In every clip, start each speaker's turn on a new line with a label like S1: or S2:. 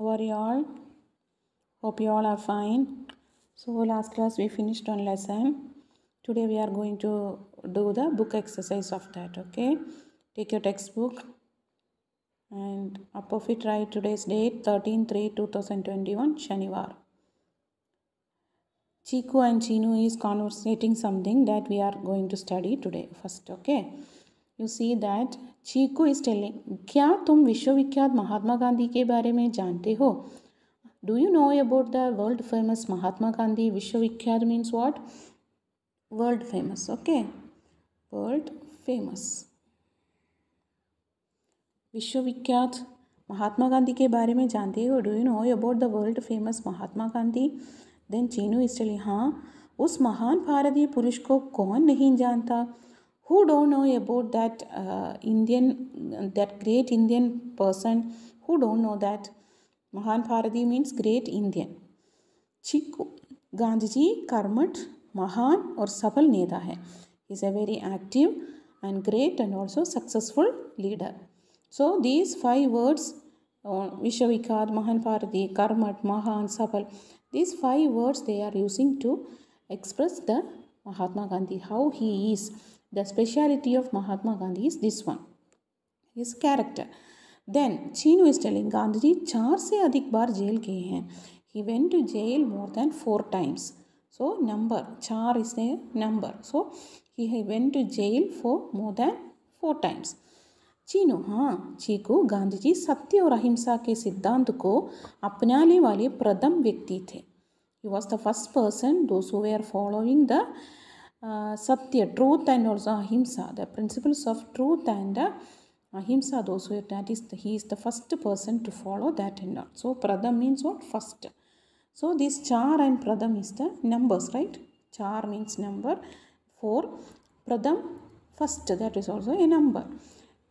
S1: How are you all? Hope you all are fine. So last class we finished one lesson. Today we are going to do the book exercise of that. Okay, take your textbook and up of it write today's date 13/3/2021 Shanivar. Chiku and Chinu is conversating something that we are going to study today first. Okay, you see that Chiku is telling, क्या तुम विश्वविख्यात महात्मा गांधी के बारे में जानते हो? Do you know about the world famous Mahatma Gandhi? Vishwavikhyat means what? World famous. Okay, world famous. विश्वविख्यात महात्मा गांधी के बारे में जानते हो? Do you know about the world famous Mahatma Gandhi? Then Chinu is telling, हाँ, उस महान भारतीय पुरुष को कौन नहीं जानता? Who don't know about that that great Indian person? Who don't know that? महान भारतीय means great Indian. Chikoo, Gandhi ji कर्मठ, महान और सफल नेता है. He is a very active and great and also successful leader. So these 5 words, विश्वविख्यात, महान भारतीय, कर्मठ, महान, सफल, these 5 words they are using to express the Mahatma Gandhi, how he is. The speciality of Mahatma Gandhi is this one, his character. Then Chinu is telling, Gandhi ji 4 से अधिक बार jail गए हैं. He went to jail more than 4 times. So number 4 is a number. So he went to jail for more than 4 times. Chinu, हाँ, चीकू, गांधी जी सत्य और अहिंसा के सिद्धांत को अपनाने वाले प्रथम व्यक्ति थे. He was the first person, those who were following the satya, truth and also ahimsa, the principles of truth and ahimsa, those who he is the first person to follow that and all. So pradham means what? First. So this char and pradham is the numbers, right? Char means number, 4, pradham first, that is also a number.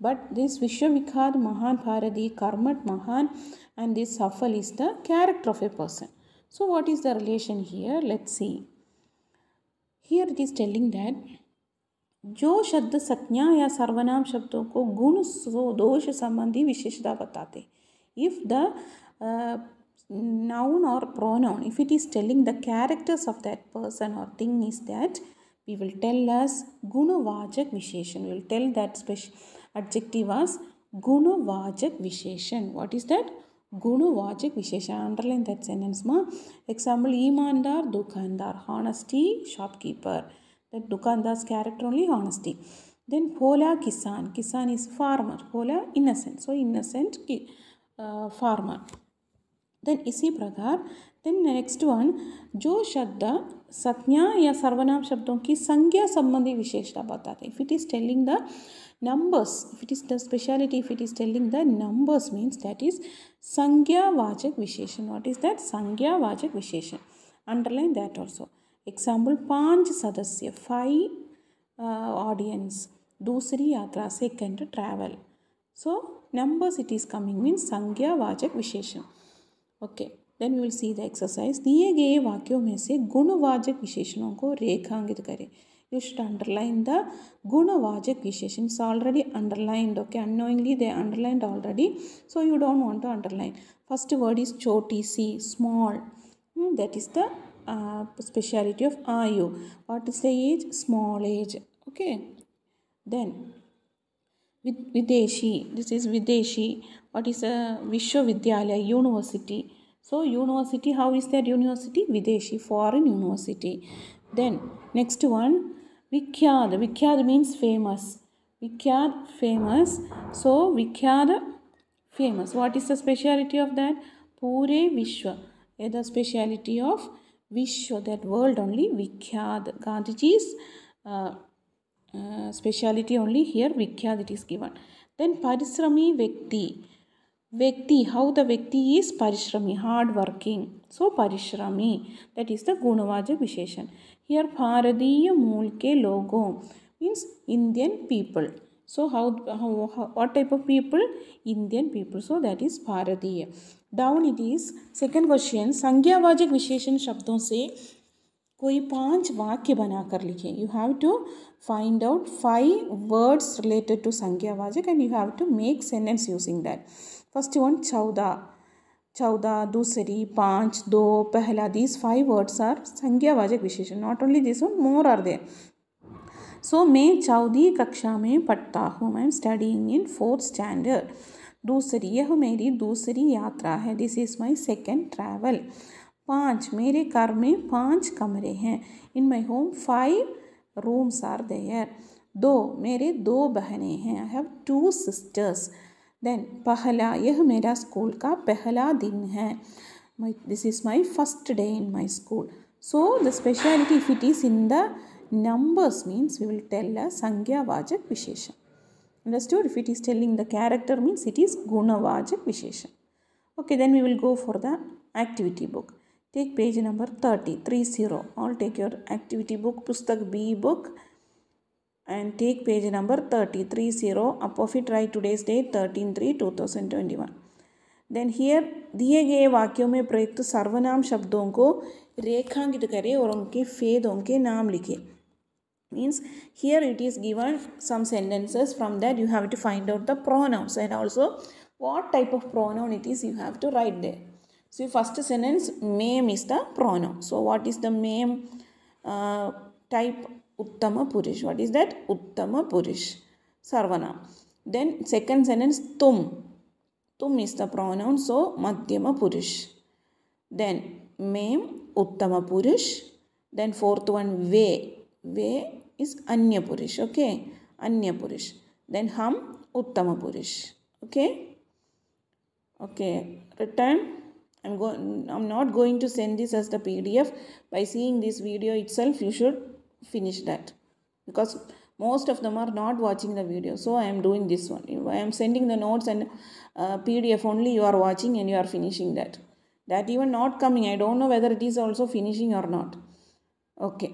S1: But this Vishwavikhyat, Mahan Bharati, Karmat, Mahan and this Safal is the character of a person. So what is the relation here? Let's see. Here it is telling that जो शब्द संज्ञा या सर्वनाम शब्दों को गुण दोष संबंधी विशेषता बताते. If the noun or pronoun, if it is telling the characters of that person or thing is that, we will tell as gunavajak visheshan. We will tell that special adjective as gunavajak visheshan. What is that? Gunavajak visheshan. Underline that sentence ma. Example, imandar, dukandar, honesty, shopkeeper. That dukandar's character only honesty. Then Bhola Kisan. Kisan is farmer. Bhola innocent. So innocent farmer. Then इसी प्रकार then next one, जो शब्द संज्ञा या सर्वनाम शब्दों की संज्ञा संबंधी विशेषता बताते. If it is telling the numbers, if it is the speciality, if it is telling the numbers means that is संज्ञावाचक विशेषण. What is that? संज्ञावाचक विशेषण. Underline that also. Example, 5 सदस्य, 5 audience, दूसरी यात्रा, second travel. So numbers it is coming means संज्ञावाचक विशेषण. Okay, then we will see the exercise. दिए गए वाक्यों में से गुणवाचक विशेषणों को रेखांकित करें. You should underline the गुणवाचक विशेषण. It's already underlined. Okay, unknowingly they underlined already, so you don't want to underline. First word is choti, see, small. That is the speciality of Ayu. What is the age? Small age. Okay. Then Videshi. This is Videshi. What is a Vishwavidyalaya? University. So university, how is that university? Videshi, foreign university. Then next one, Vikhyat. Vikhyat means famous. Vikhyat, famous. So Vikhyat, famous. What is the speciality of that? Pure Vishwa. The speciality of Vishwa, that world only, Vikhyat. Gandhiji's speciality only here, Vikhyat it is given. Then Parishrami Vyakti. Vyakti, how the Vyakti is Parishrami, hard working. So Parishrami, that is the Gunavajak Visheshan. Here Bharatiya Mool ke logon means Indian people. So what type of people? Indian people. So that is Bharatiya. Down it is second question. संज्ञावाचक विशेषण शब्दों से कोई 5 वाक्य बनाकर लिखें. You have to find out 5 words related to संज्ञावाचक and you have to make sentence using that. First one, 14. 14, दूसरी, 5, 2, पहला. These 5 words are संज्ञावाचक विशेषण. Not only this one, more are there. So मैं 14वीं कक्षा में पढ़ता हूँ. I am studying in 4th standard. दूसरी, यह मेरी दूसरी यात्रा है. This is my second travel. 5, मेरे घर में 5 कमरे हैं. In my home 5 rooms are there. 2, मेरे 2 बहनें हैं. I have 2 sisters. Then पहला, यह मेरा स्कूल का पहला दिन है. This is my first day in my school. So the speciality, if it is in the numbers, means we will tell a संज्ञावाचक विशेषण. Understood? If it is telling the character, means it is गुणवाचक विशेषण. Okay, then we will go for the activity book. Take page number 30. All take your activity book, Pustak B book, and take page number 30. Up of it write today's date 13/3/2021. Then here दिए गए वाक्यों में प्रयुक्त सर्वनाम शब्दों को रेखांकित करें और उनके फेदों के नाम लिखें. Means here it is given some sentences. From that you have to find out the pronouns and also what type of pronoun it is you have to write there. So first sentence, mame is the pronoun. So what is the mame type? Uttama Purish. What is that? Uttama Purish. Sarvanam. Then second sentence, tum. Tum is the pronoun. So Madhyama Purish. Then mame, Uttama Purish. Then fourth one, ve. Ve is Anya Purish. Okay. Anya Purish. Then hum, Uttama Purish. Okay. Okay. Return. I'm not going to send this as the PDF. By seeing this video itself, you should finish that, because most of them are not watching the video. So I am doing this one. I am sending the notes and PDF only you are watching and you are finishing that. That even not coming. I don't know whether it is also finishing or not. Okay.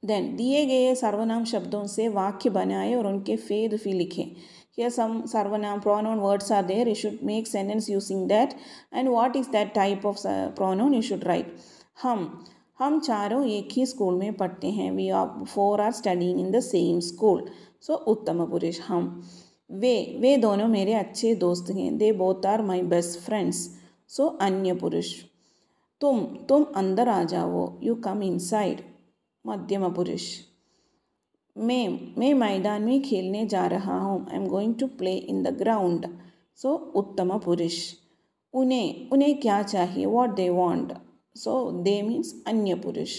S1: Then दिए गए सर्वनाम शब्दों से वाक्य बनाए और उनके फेद भी लिखें. Here some sarvanam pronoun words are there. You should make sentence using that. And what is that type of pronoun? You should write. हम चारों एक ही स्कूल में पढ़ते हैं. We are 4 are studying in the same school. So उत्तम पुरुष हम. वे दोनों मेरे अच्छे दोस्त हैं. They both are my best friends. So अन्य पुरुष. तुम अंदर आ जाओ. You come inside. मध्यम पुरुष. मैं मैदान में खेलने जा रहा हूँ. I am going to play in the ground. So उत्तम पुरुष. उन्हें क्या चाहिए? What they want. So they means अन्य पुरुष.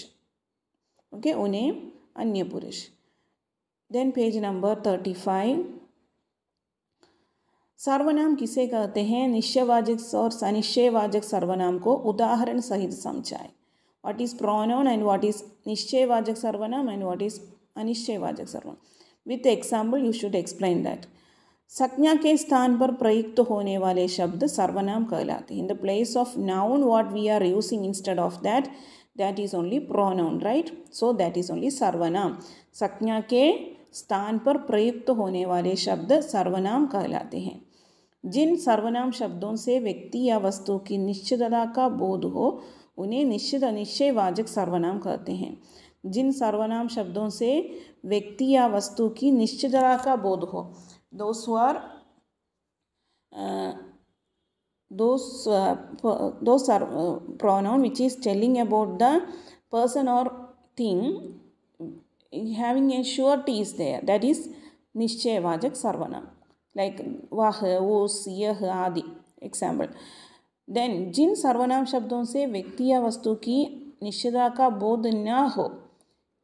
S1: Okay, उन्हें अन्य पुरुष. Then page number 35. सर्वनाम किसे कहते हैं? निश्चयवाचक और अनिश्चयवाचक सर्वनाम को उदाहरण सहित समझाएं. What is pronoun and what is निश्चयवाचक सर्वनाम and what is अनिश्चयवाचक सर्वनाम. With example you should explain that. संज्ञा के स्थान पर प्रयुक्त होने वाले शब्द सर्वनाम कहलाते हैं. In the place of noun what we are using instead of that is only pronoun, right? So that is only सर्वनाम. संज्ञा के स्थान पर प्रयुक्त होने वाले शब्द सर्वनाम कहलाते हैं. जिन सर्वनाम शब्दों से व्यक्ति या वस्तु की निश्चितता का बोध हो उन्हें निश्चयवाचक सर्वनाम कहते हैं. जिन सर्वनाम शब्दों से व्यक्ति या वस्तु की निश्चितता का बोध हो, those are pronoun which is telling about the person or thing having a surety is there. That is निश्चयवाचक सर्वनाम. Like वह, उस, यह आदि. Example. Then जिन सर्वनाम शब्दों से व्यक्ति या वस्तु की निश्चितता का बोध न हो,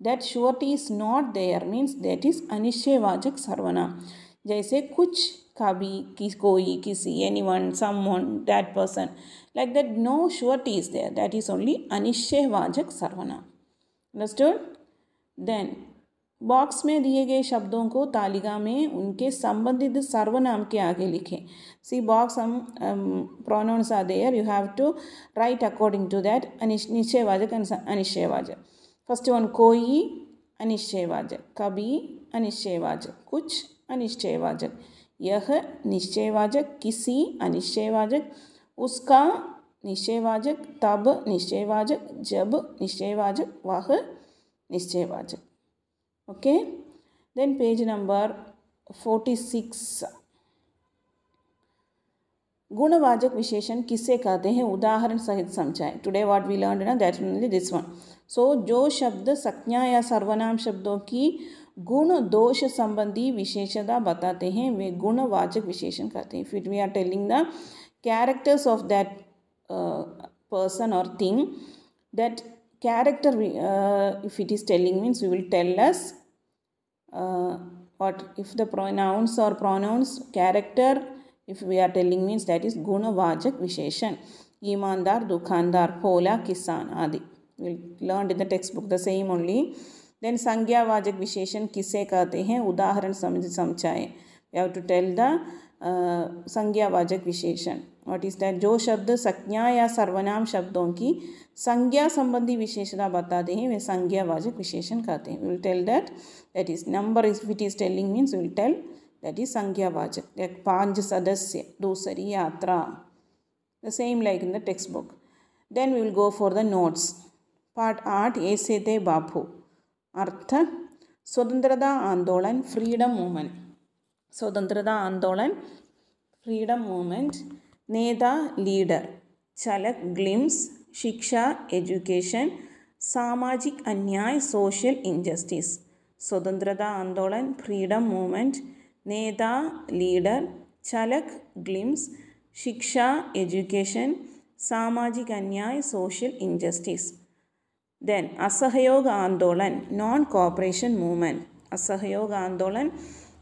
S1: that surety is not there, means that is अनिश्चयवाचक सर्वनाम. जैसे कुछ, कभी, कोई, किसी, anyone, someone, that person, like that no surety is there. That is only अनिश्चयवाचक सर्वनाम. Understood? Then बॉक्स में दिए गए शब्दों को तालिका में उनके संबंधित सर्वनाम के आगे लिखें. See box some pronouns are there. You have to write according to that. निश्चयवाचक and अनिश्चयवाचक. First one कोई अनिश्चयवाचक, कभी अनिश्चयवाचक, कुछ अनिश्चयवाचक, यह निश्चयवाचक, किसी अनिश्चयवाचक, उसका निश्चयवाचक, तब निश्चयवाचक, जब निश्चयवाचक, वह निश्चयवाचक. Okay, then page number 46. गुणवाचक विशेषण किसे कहते हैं, उदाहरण सहित समझाएं. टुडे व्हाट वी लर्नड ना, दैट ओनली दिस वन. सो जो शब्द संज्ञा या सर्वनाम शब्दों की गुण दोष संबंधी विशेषता बताते हैं वे गुणवाचक विशेषण कहते हैं. फिर we are telling the characters of that person or thing, that character if it is telling means we will tell us what if the pronouns or pronouns character if we are telling means that is gunavachak visheshan. ईमानदार, दुकानदार, भोला, किसान आदि we learned in the textbook the same only. Then संज्ञावाचक विशेषण किसे कहते हैं, उदाहरण समझाएं. we have to tell the संज्ञावाचक विशेषण. व्हाट इज दैट, जो शब्द संज्ञा या सर्वनाम शब्दों की संज्ञा संबंधी विशेषता बताते हैं वे संज्ञावाचक विशेषण कहते हैं. We will tell that is number if it is telling means we will tell that is संज्ञावाचक. लाइक 5 सदस्य, दूसरी यात्रा, the same like in the textbook. Then we will go for the notes. Part 8 ऐसे थे बापू. अर्थ, स्वतंत्रता आंदोलन, freedom movement. स्वतंत्रता आंदोलन, फ्रीडम मूवमेंट. नेता, लीडर. चालक, ग्लिम्स. शिक्षा, एजुकेशन. सामाजिक अन्याय, सोशल इंजस्टिस. स्वतंत्रता आंदोलन, फ्रीडम मूवमेंट, नेता, लीडर, चालक, ग्लिम्स, शिक्षा, एजुकेशन, सामाजिक अन्याय, सोशल इंजस्टिस. देन असहयोग आंदोलन, नॉन कोऑपरेशन मूवमेंट. असहयोग आंदोलन,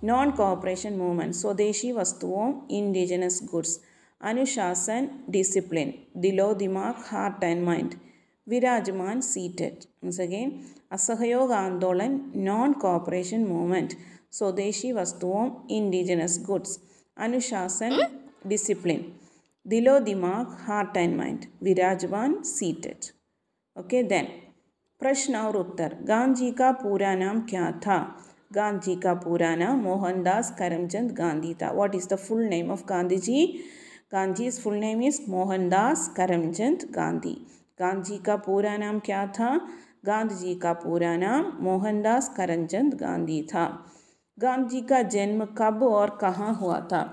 S1: नॉन कोऑपरेशन मूवमेंट. स्वदेशी वस्तुओं, इंडिजिनस गुड्स. अनुशासन, डिसिप्लिन. दिलो दिमाग, हार्ट एंड माइंड. विराजमान, सीटेड. once again, असहयोग आंदोलन, नॉन कोऑपरेशन मूवमेंट. स्वदेशी वस्तुओं, इंडिजिनस गुड्स. अनुशासन, डिसिप्लिन. दिलो दिमाग, हार्ट एंड माइंड. विराजमान, सीटेड. ओके. देन प्रश्न और उत्तर. गांधी का पूरा नाम क्या था? गांधी का पूरा नाम मोहनदास करमचंद गांधी था. What is the full name of Gandhi ji? Gandhi's full name is Mohandas Karamchand Gandhi. Gandhi का पूरा नाम क्या था? गांधी जी का पूरा नाम मोहनदास करमचंद गांधी था. गांधी का जन्म कब और कहाँ हुआ था?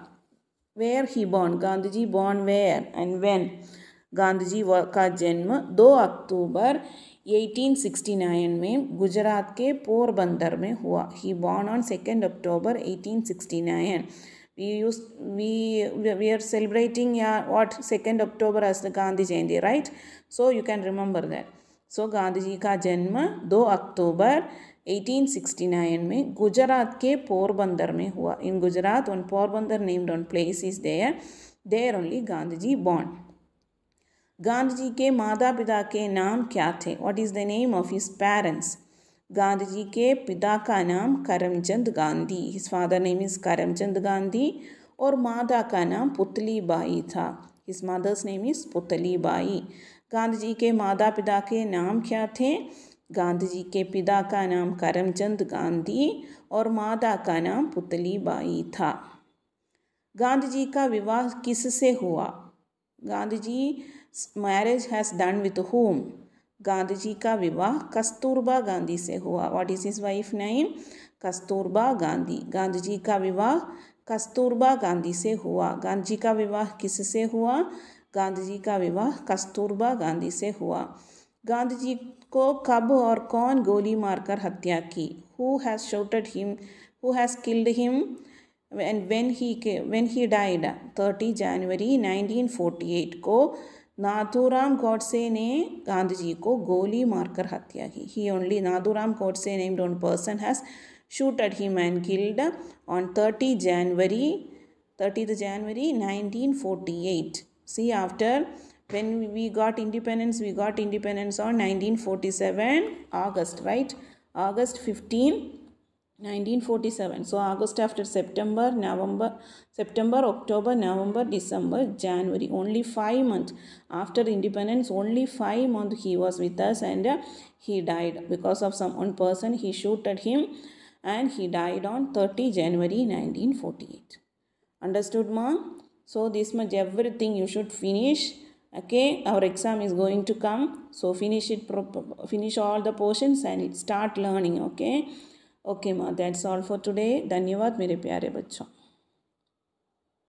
S1: Where he born. Gandhi ji born where and when? Gandhi ji का जन्म 2 अक्टूबर 1869 में गुजरात के पोरबंदर में हुआ. He born on 2 October 1869. We are celebrating what 2 October as the Gandhi Jayanti, right? So you can remember that. So Gandhi ji का जन्म 2 अक्टूबर 1869 में गुजरात के पोरबंदर में हुआ. In Gujarat, one Porbandar named one place is there. There only Gandhi ji born. Gandhi ji के माता पिता के नाम क्या थे? What is the name of his parents? Gandhi ji के पिता का नाम Karamchand Gandhi. His father name is Karamchand Gandhi. और माता का नाम पुतली बाई था. His mother's name is Putli Bai. Gandhi ji के माता पिता के नाम क्या थे? गांधी जी के पिता का नाम करमचंद गांधी और माता का नाम पुतली बाई था. गांधी जी का विवाह किससे हुआ? Gandhi ji marriage has done with whom? Gandhi ji का विवाह कस्तूरबा गांधी से हुआ. What is his wife name? Kasturba Gandhi. Gandhi ji का विवाह कस्तूरबा गांधी से हुआ. गांधी जी का विवाह किससे हुआ? गांधी जी का विवाह कस्तूरबा गांधी से हुआ. गांधी जी को कब और कौन गोली मारकर हत्या की? Who has shotted him? Who has killed him? And when he died 30 जनवरी 1948 को नाथूराम गॉडसे ने गांधी जी को गोली मारकर हत्या की. He only Nathuram Godse named one person has shooted him and killed on 30th January 1948. See, after when we got independence on 1947 August, right? August 15, 1947. So August after September, October, November, December, January. Only 5 months after independence. Only 5 months he was with us, and he died because of one person. He shooted him, and he died on 30 January 1948. Understood, ma? So this much everything you should finish. Okay, our exam is going to come. So finish it. Finish all the portions and start learning. Okay. Okay, ma, that's all for today. धन्यवाद मेरे प्यारे बच्चों.